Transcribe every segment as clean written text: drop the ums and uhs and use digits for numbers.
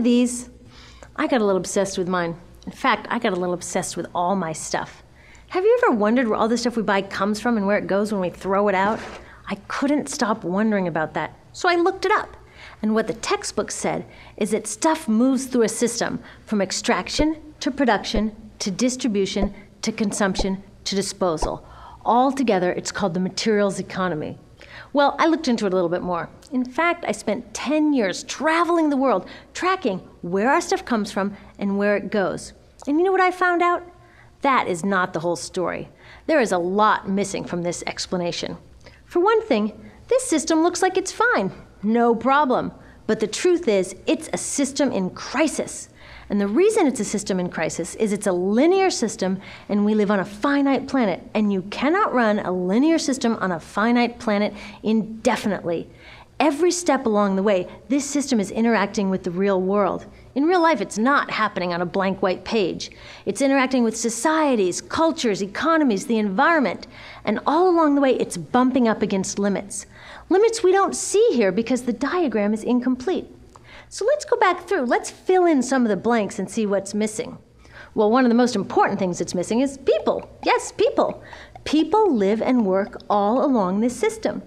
of these? I got a little obsessed with mine. In fact, I got a little obsessed with all my stuff. Have you ever wondered where all the stuff we buy comes from and where it goes when we throw it out? I couldn't stop wondering about that, so I looked it up. And what the textbook said is that stuff moves through a system from extraction to production to distribution to consumption to disposal. All together, it's called the materials economy. Well, I looked into it a little bit more. In fact, I spent 10 years traveling the world, tracking where our stuff comes from and where it goes. And you know what I found out? That is not the whole story. There is a lot missing from this explanation. For one thing, this system looks like it's fine. No problem. But the truth is, it's a system in crisis. And the reason it's a system in crisis is it's a linear system and we live on a finite planet. And you cannot run a linear system on a finite planet indefinitely. Every step along the way, this system is interacting with the real world. In real life, it's not happening on a blank white page. It's interacting with societies, cultures, economies, the environment. And all along the way, it's bumping up against limits. Limits we don't see here because the diagram is incomplete. So let's go back through. Let's fill in some of the blanks and see what's missing. Well, one of the most important things that's missing is people. Yes, people. People live and work all along this system.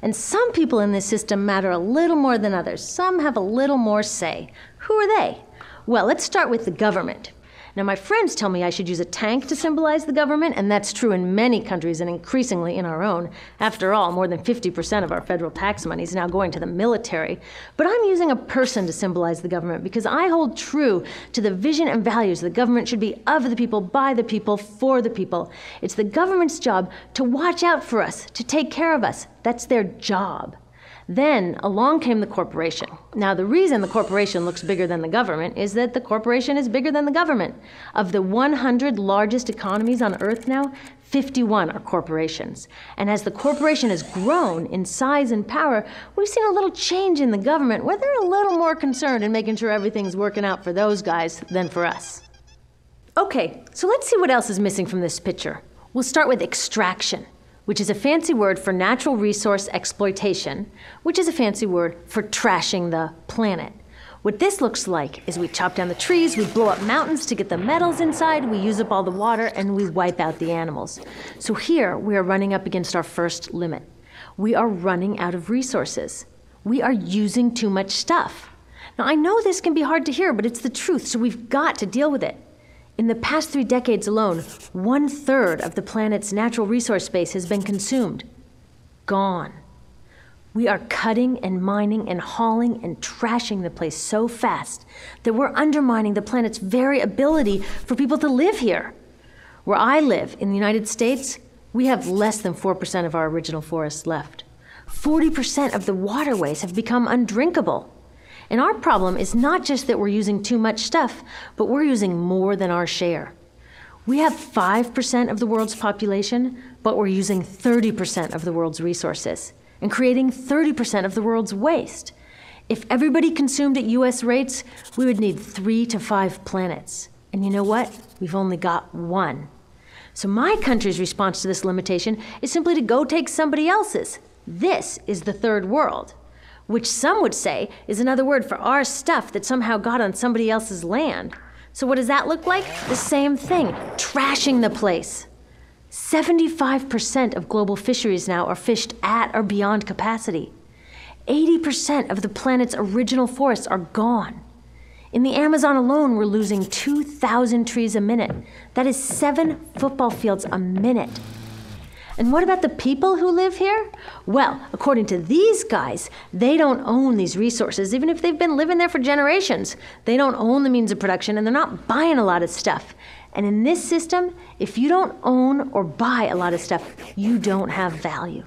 And some people in this system matter a little more than others. Some have a little more say. Who are they? Well, let's start with the government. Now, my friends tell me I should use a tank to symbolize the government, and that's true in many countries and increasingly in our own. After all, more than 50% of our federal tax money is now going to the military. But I'm using a person to symbolize the government because I hold true to the vision and values the government should be of the people, by the people, for the people. It's the government's job to watch out for us, to take care of us. That's their job. Then along came the corporation. Now, the reason the corporation looks bigger than the government is that the corporation is bigger than the government. Of the 100 largest economies on Earth now, 51 are corporations. And as the corporation has grown in size and power, we've seen a little change in the government where they're a little more concerned in making sure everything's working out for those guys than for us. Okay, so let's see what else is missing from this picture. We'll start with extraction, which is a fancy word for natural resource exploitation, which is a fancy word for trashing the planet. What this looks like is we chop down the trees, we blow up mountains to get the metals inside, we use up all the water, and we wipe out the animals. So here we are running up against our first limit. We are running out of resources. We are using too much stuff. Now, I know this can be hard to hear, but it's the truth, so we've got to deal with it. In the past 3 decades alone, 1/3 of the planet's natural resource space has been consumed. Gone. We are cutting and mining and hauling and trashing the place so fast that we're undermining the planet's very ability for people to live here. Where I live, in the United States, we have less than 4% of our original forests left. 40% of the waterways have become undrinkable. And our problem is not just that we're using too much stuff, but we're using more than our share. We have 5% of the world's population, but we're using 30% of the world's resources and creating 30% of the world's waste. If everybody consumed at US rates, we would need 3 to 5 planets. And you know what? We've only got 1. So my country's response to this limitation is simply to go take somebody else's. This is the third world, which some would say is another word for our stuff that somehow got on somebody else's land. So what does that look like? The same thing, trashing the place. 75% of global fisheries now are fished at or beyond capacity. 80% of the planet's original forests are gone. In the Amazon alone, we're losing 2,000 trees a minute. That is 7 football fields a minute. And what about the people who live here? Well, according to these guys, they don't own these resources, even if they've been living there for generations. They don't own the means of production, and they're not buying a lot of stuff. And in this system, if you don't own or buy a lot of stuff, you don't have value.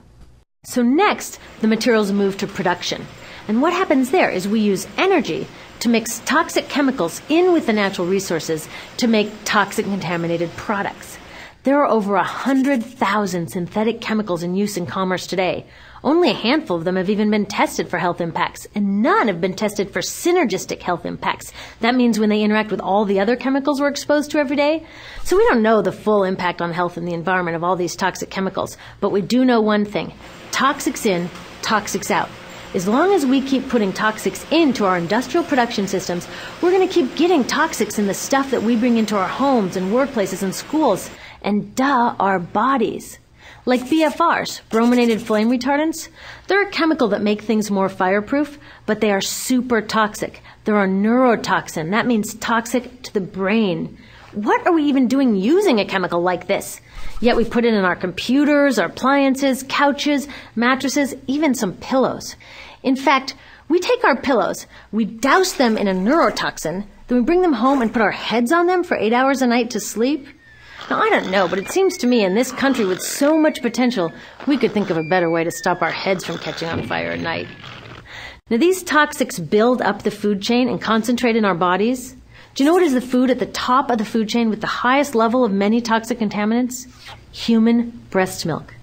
So next, the materials move to production. And what happens there is we use energy to mix toxic chemicals in with the natural resources to make toxic contaminated products. There are over 100,000 synthetic chemicals in use in commerce today. Only a handful of them have even been tested for health impacts, and none have been tested for synergistic health impacts. That means when they interact with all the other chemicals we're exposed to every day. So we don't know the full impact on health and the environment of all these toxic chemicals, but we do know one thing. Toxics in, toxics out. As long as we keep putting toxics into our industrial production systems, we're going to keep getting toxics in the stuff that we bring into our homes and workplaces and schools, and our bodies. Like BFRs, brominated flame retardants, they're a chemical that make things more fireproof, but they are super toxic. They're a neurotoxin. That means toxic to the brain. What are we even doing using a chemical like this? Yet we put it in our computers, our appliances, couches, mattresses, even some pillows. In fact, we take our pillows, we douse them in a neurotoxin, then we bring them home and put our heads on them for 8 hours a night to sleep. Now, I don't know, but it seems to me in this country with so much potential, we could think of a better way to stop our heads from catching on fire at night. Now, these toxics build up the food chain and concentrate in our bodies. Do you know what is the food at the top of the food chain with the highest level of many toxic contaminants? Human breast milk.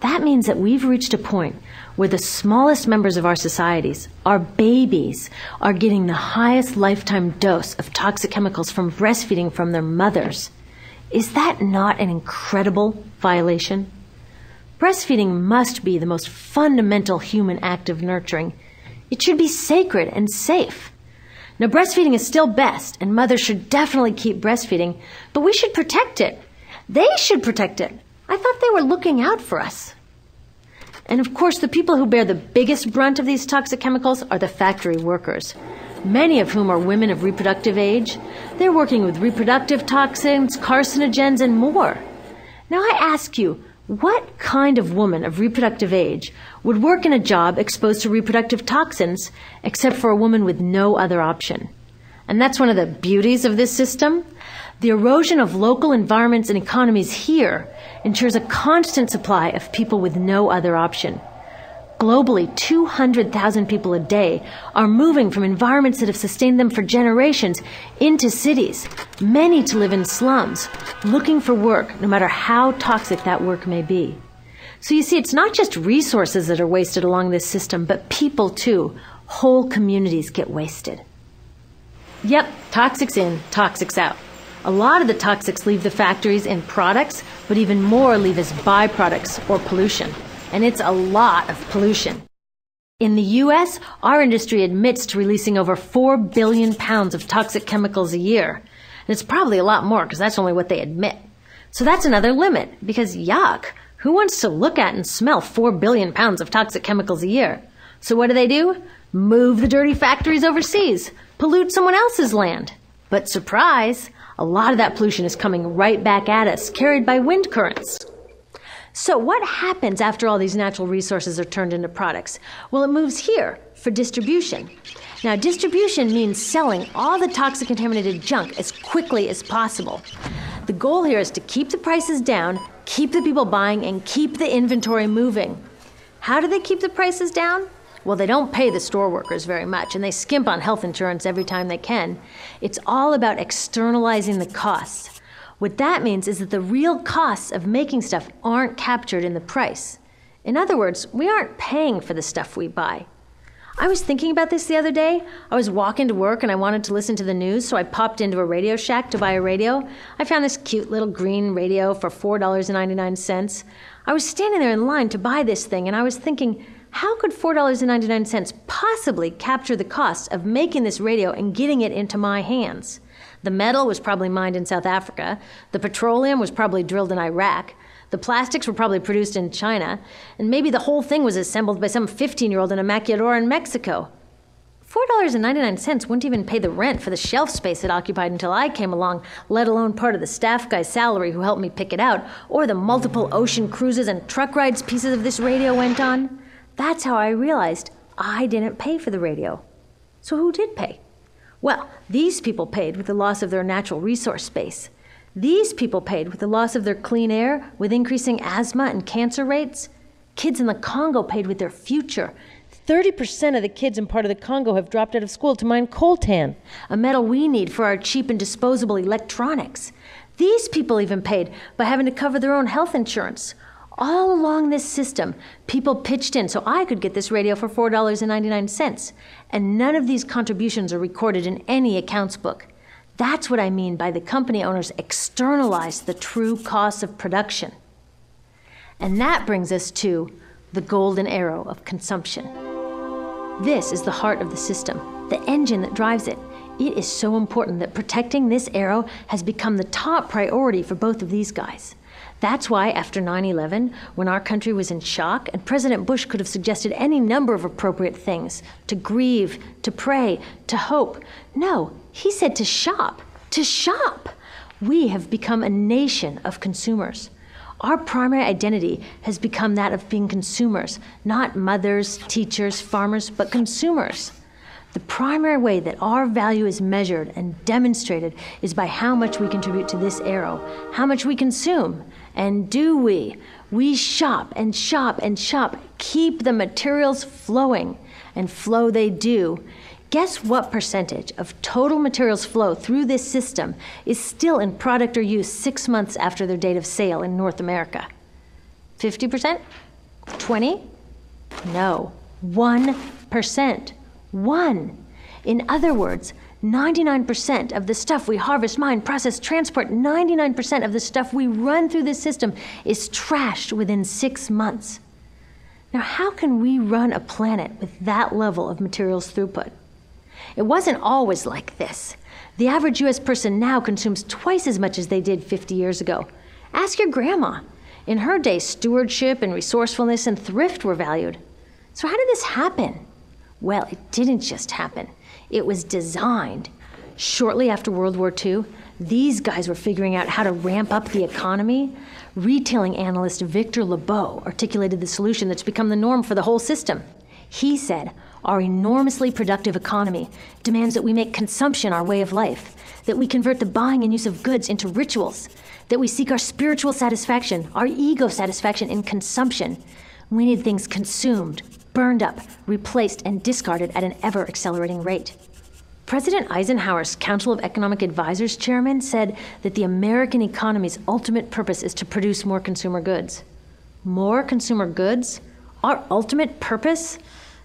That means that we've reached a point where the smallest members of our societies, our babies, are getting the highest lifetime dose of toxic chemicals from breastfeeding from their mothers. Is that not an incredible violation? Breastfeeding must be the most fundamental human act of nurturing. It should be sacred and safe. Now, breastfeeding is still best, and mothers should definitely keep breastfeeding, but we should protect it. They should protect it. I thought they were looking out for us. And of course, the people who bear the biggest brunt of these toxic chemicals are the factory workers, many of whom are women of reproductive age. They're working with reproductive toxins, carcinogens, and more. Now I ask you, what kind of woman of reproductive age would work in a job exposed to reproductive toxins except for a woman with no other option? And that's one of the beauties of this system. The erosion of local environments and economies here ensures a constant supply of people with no other option. Globally, 200,000 people a day are moving from environments that have sustained them for generations into cities, many to live in slums, looking for work, no matter how toxic that work may be. So you see, it's not just resources that are wasted along this system, but people too. Whole communities get wasted. Yep, toxics in, toxics out. A lot of the toxics leave the factories in products, but even more leave as byproducts or pollution. And it's a lot of pollution. In the U.S., our industry admits to releasing over 4 billion pounds of toxic chemicals a year. And it's probably a lot more because that's only what they admit. So that's another limit because yuck, who wants to look at and smell 4 billion pounds of toxic chemicals a year? So what do? Move the dirty factories overseas, pollute someone else's land. But surprise, a lot of that pollution is coming right back at us, carried by wind currents. So what happens after all these natural resources are turned into products? Well, it moves here for distribution. Now, distribution means selling all the toxic contaminated junk as quickly as possible. The goal here is to keep the prices down, keep the people buying, and keep the inventory moving. How do they keep the prices down? Well, they don't pay the store workers very much, and they skimp on health insurance every time they can. It's all about externalizing the costs. What that means is that the real costs of making stuff aren't captured in the price. In other words, we aren't paying for the stuff we buy. I was thinking about this the other day. I was walking to work and I wanted to listen to the news, so I popped into a Radio Shack to buy a radio. I found this cute little green radio for $4.99. I was standing there in line to buy this thing, and I was thinking, how could $4.99 possibly capture the cost of making this radio and getting it into my hands? The metal was probably mined in South Africa. The petroleum was probably drilled in Iraq. The plastics were probably produced in China. And maybe the whole thing was assembled by some 15-year-old in a maquiladora in Mexico. $4.99 wouldn't even pay the rent for the shelf space it occupied until I came along, let alone part of the staff guy's salary who helped me pick it out, or the multiple ocean cruises and truck rides pieces of this radio went on. That's how I realized I didn't pay for the radio. So who did pay? Well, these people paid with the loss of their natural resource space. These people paid with the loss of their clean air, with increasing asthma and cancer rates. Kids in the Congo paid with their future. 30% of the kids in part of the Congo have dropped out of school to mine coltan, a metal we need for our cheap and disposable electronics. These people even paid by having to cover their own health insurance. All along this system, people pitched in so I could get this radio for $4.99. And none of these contributions are recorded in any accounts book. That's what I mean by the company owners externalize the true costs of production. And that brings us to the golden arrow of consumption. This is the heart of the system, the engine that drives it. It is so important that protecting this arrow has become the top priority for both of these guys. That's why after 9/11, when our country was in shock, and President Bush could have suggested any number of appropriate things, to grieve, to pray, to hope. No, he said to shop, to shop. We have become a nation of consumers. Our primary identity has become that of being consumers, not mothers, teachers, farmers, but consumers. The primary way that our value is measured and demonstrated is by how much we contribute to this arrow, how much we consume. And do we? We shop and shop and shop, keep the materials flowing, and flow they do. Guess what percentage of total materials flow through this system is still in product or use 6 months after their date of sale in North America? 50%? 20? No, 1%. 1. In other words, 99% of the stuff we harvest, mine, process, transport, 99% of the stuff we run through this system is trashed within 6 months. Now, how can we run a planet with that level of materials throughput? It wasn't always like this. The average US person now consumes twice as much as they did 50 years ago. Ask your grandma. In her day, stewardship and resourcefulness and thrift were valued. So how did this happen? Well, it didn't just happen. It was designed. Shortly after World War II, these guys were figuring out how to ramp up the economy. Retailing analyst Victor Lebeau articulated the solution that's become the norm for the whole system. He said, our enormously productive economy demands that we make consumption our way of life, that we convert the buying and use of goods into rituals, that we seek our spiritual satisfaction, our ego satisfaction in consumption. We need things consumed, burned up, replaced, and discarded at an ever-accelerating rate. President Eisenhower's Council of Economic Advisors chairman said that the American economy's ultimate purpose is to produce more consumer goods. More consumer goods? Our ultimate purpose?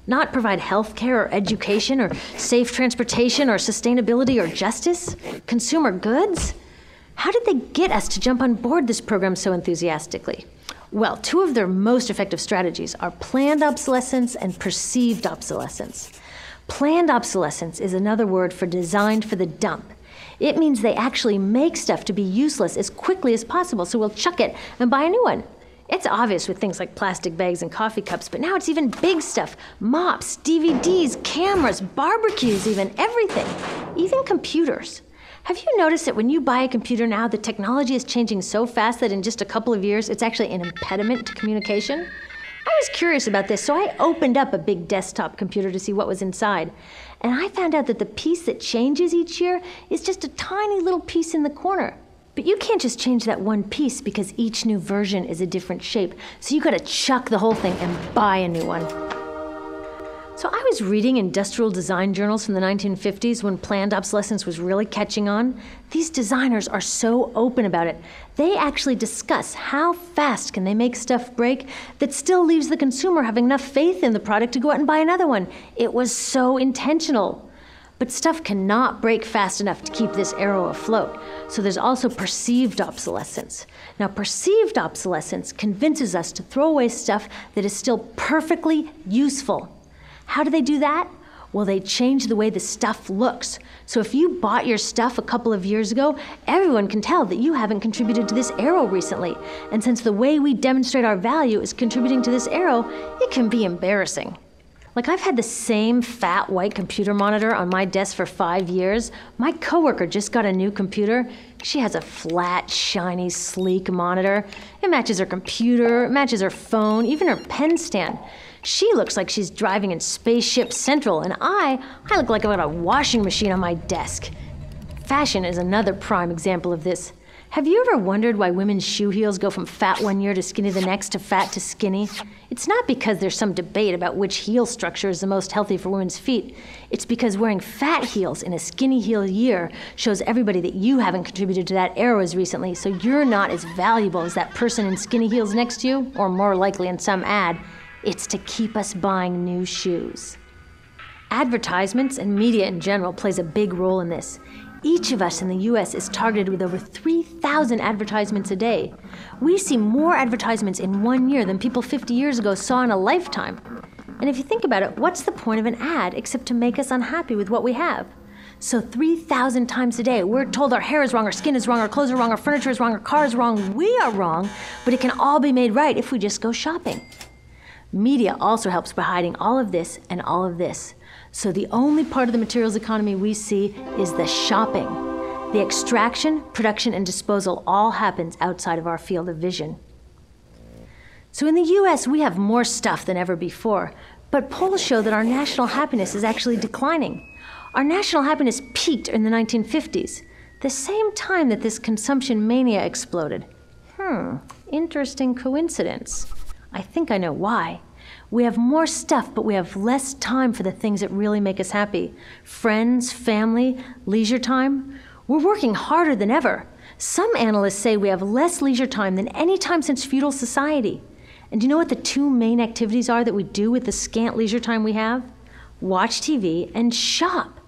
Not provide health care or education or safe transportation or sustainability or justice? Consumer goods? How did they get us to jump on board this program so enthusiastically? Well, 2 of their most effective strategies are planned obsolescence and perceived obsolescence. Planned obsolescence is another word for designed for the dump. It means they actually make stuff to be useless as quickly as possible, so we'll chuck it and buy a new one. It's obvious with things like plastic bags and coffee cups, but now it's even big stuff. Mops, DVDs, cameras, barbecues even, everything. Even computers. Have you noticed that when you buy a computer now, the technology is changing so fast that in just a couple of years, it's actually an impediment to communication? I was curious about this, so I opened up a big desktop computer to see what was inside. And I found out that the piece that changes each year is just a tiny little piece in the corner. But you can't just change that one piece because each new version is a different shape. So you gotta chuck the whole thing and buy a new one. So I was reading industrial design journals from the 1950s when planned obsolescence was really catching on. These designers are so open about it. They actually discuss how fast can they make stuff break that still leaves the consumer having enough faith in the product to go out and buy another one. It was so intentional. But stuff cannot break fast enough to keep this arrow afloat. So there's also perceived obsolescence. Now, perceived obsolescence convinces us to throw away stuff that is still perfectly useful. How do they do that? Well, they change the way the stuff looks. So if you bought your stuff a couple of years ago, everyone can tell that you haven't contributed to this arrow recently. And since the way we demonstrate our value is contributing to this arrow, it can be embarrassing. Like, I've had the same fat white computer monitor on my desk for 5 years. My coworker just got a new computer. She has a flat, shiny, sleek monitor. It matches her computer, it matches her phone, even her pen stand. She looks like she's driving in Spaceship Central, and I look like I've got a washing machine on my desk. Fashion is another prime example of this. Have you ever wondered why women's shoe heels go from fat one year to skinny the next to fat to skinny? It's not because there's some debate about which heel structure is the most healthy for women's feet. It's because wearing fat heels in a skinny heel year shows everybody that you haven't contributed to that arrow as recently, so you're not as valuable as that person in skinny heels next to you, or more likely in some ad. It's to keep us buying new shoes. Advertisements and media in general plays a big role in this. Each of us in the US is targeted with over 3,000 advertisements a day. We see more advertisements in 1 year than people 50 years ago saw in a lifetime. And if you think about it, what's the point of an ad except to make us unhappy with what we have? So 3,000 times a day, we're told our hair is wrong, our skin is wrong, our clothes are wrong, our furniture is wrong, our car is wrong, we are wrong, but it can all be made right if we just go shopping. Media also helps by hiding all of this and all of this. So the only part of the materials economy we see is the shopping. The extraction, production, and disposal all happens outside of our field of vision. So in the US, we have more stuff than ever before, but polls show that our national happiness is actually declining. Our national happiness peaked in the 1950s, the same time that this consumption mania exploded. Interesting coincidence. I think I know why. We have more stuff, but we have less time for the things that really make us happy. Friends, family, leisure time. We're working harder than ever. Some analysts say we have less leisure time than any time since feudal society. And do you know what the two main activities are that we do with the scant leisure time we have? Watch TV and shop.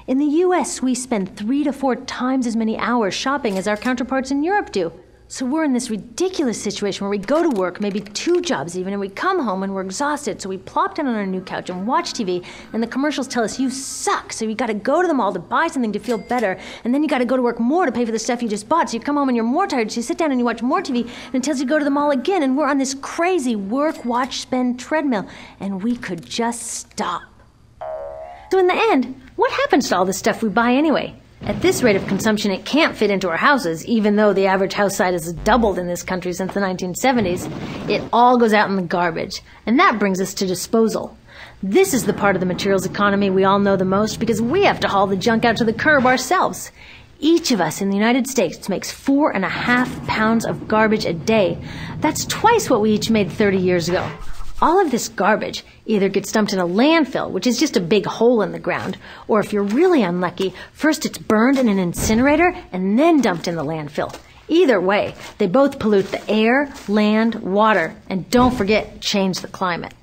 In the US, we spend 3 to 4 times as many hours shopping as our counterparts in Europe do. So we're in this ridiculous situation where we go to work, maybe 2 jobs even, and we come home and we're exhausted, so we plop down on our new couch and watch TV, and the commercials tell us you suck, so you gotta go to the mall to buy something to feel better, and then you gotta go to work more to pay for the stuff you just bought, so you come home and you're more tired, so you sit down and you watch more TV, and it tells you to go to the mall again, and we're on this crazy work, watch, spend treadmill, and we could just stop. So in the end, what happens to all the stuff we buy anyway? At this rate of consumption, it can't fit into our houses, even though the average house size has doubled in this country since the 1970s. It all goes out in the garbage. And that brings us to disposal. This is the part of the materials economy we all know the most because we have to haul the junk out to the curb ourselves. Each of us in the United States makes 4.5 pounds of garbage a day. That's twice what we each made 30 years ago. All of this garbage either gets dumped in a landfill, which is just a big hole in the ground, or if you're really unlucky, first it's burned in an incinerator and then dumped in the landfill. Either way, they both pollute the air, land, water, and don't forget, change the climate.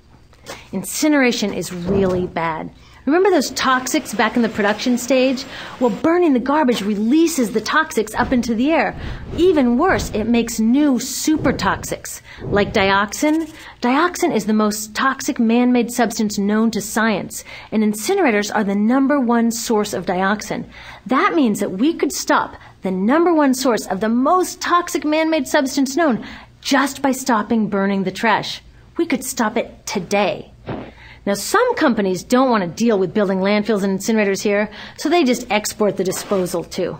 Incineration is really bad. Remember those toxics back in the production stage? Well, burning the garbage releases the toxics up into the air. Even worse, it makes new super toxics, like dioxin. Dioxin is the most toxic man-made substance known to science, and incinerators are the #1 source of dioxin. That means that we could stop the #1 source of the most toxic man-made substance known just by stopping burning the trash. We could stop it today. Now, some companies don't want to deal with building landfills and incinerators here, so they just export the disposal too.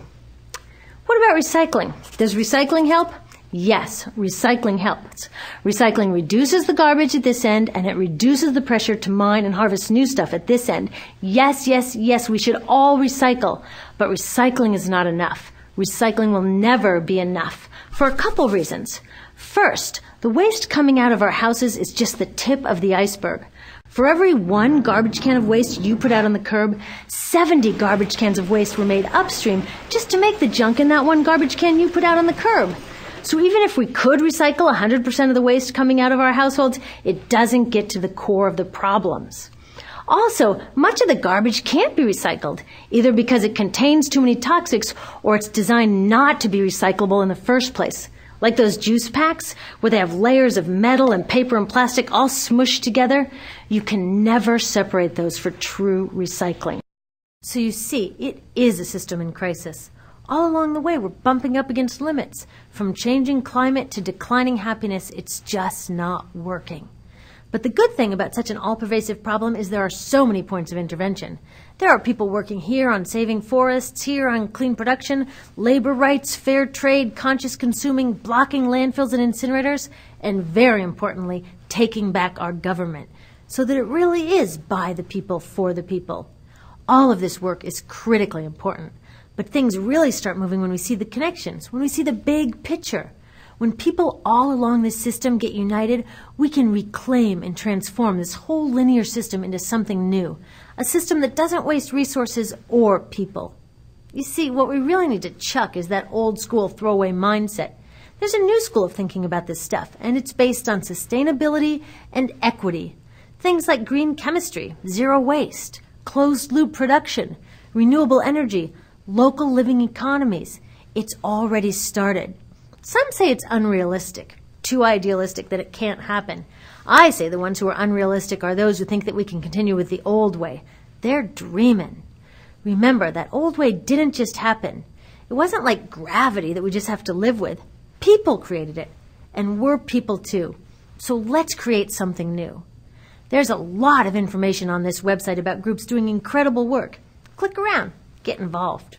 What about recycling? Does recycling help? Yes, recycling helps. Recycling reduces the garbage at this end, and it reduces the pressure to mine and harvest new stuff at this end. Yes, yes, yes, we should all recycle, but recycling is not enough. Recycling will never be enough for a couple reasons. First, the waste coming out of our houses is just the tip of the iceberg. For every 1 garbage can of waste you put out on the curb, 70 garbage cans of waste were made upstream just to make the junk in that 1 garbage can you put out on the curb. So even if we could recycle 100% of the waste coming out of our households, it doesn't get to the core of the problems. Also, much of the garbage can't be recycled, either because it contains too many toxics or it's designed not to be recyclable in the first place. Like those juice packs, where they have layers of metal and paper and plastic all smushed together, you can never separate those for true recycling. So you see, it is a system in crisis. All along the way, we're bumping up against limits. From changing climate to declining happiness, it's just not working. But the good thing about such an all-pervasive problem is there are so many points of intervention. There are people working here on saving forests, here on clean production, labor rights, fair trade, conscious consuming, blocking landfills and incinerators, and very importantly, taking back our government, so that it really is by the people, for the people. All of this work is critically important, but things really start moving when we see the connections, when we see the big picture. When people all along this system get united, we can reclaim and transform this whole linear system into something new, a system that doesn't waste resources or people. You see, what we really need to chuck is that old school throwaway mindset. There's a new school of thinking about this stuff, and it's based on sustainability and equity. Things like green chemistry, zero waste, closed loop production, renewable energy, local living economies. It's already started. Some say it's unrealistic. too idealistic that it can't happen. I say the ones who are unrealistic are those who think that we can continue with the old way. They're dreaming. Remember, that old way didn't just happen. It wasn't like gravity that we just have to live with. People created it, and we're people too. So let's create something new. There's a lot of information on this website about groups doing incredible work. Click around, get involved.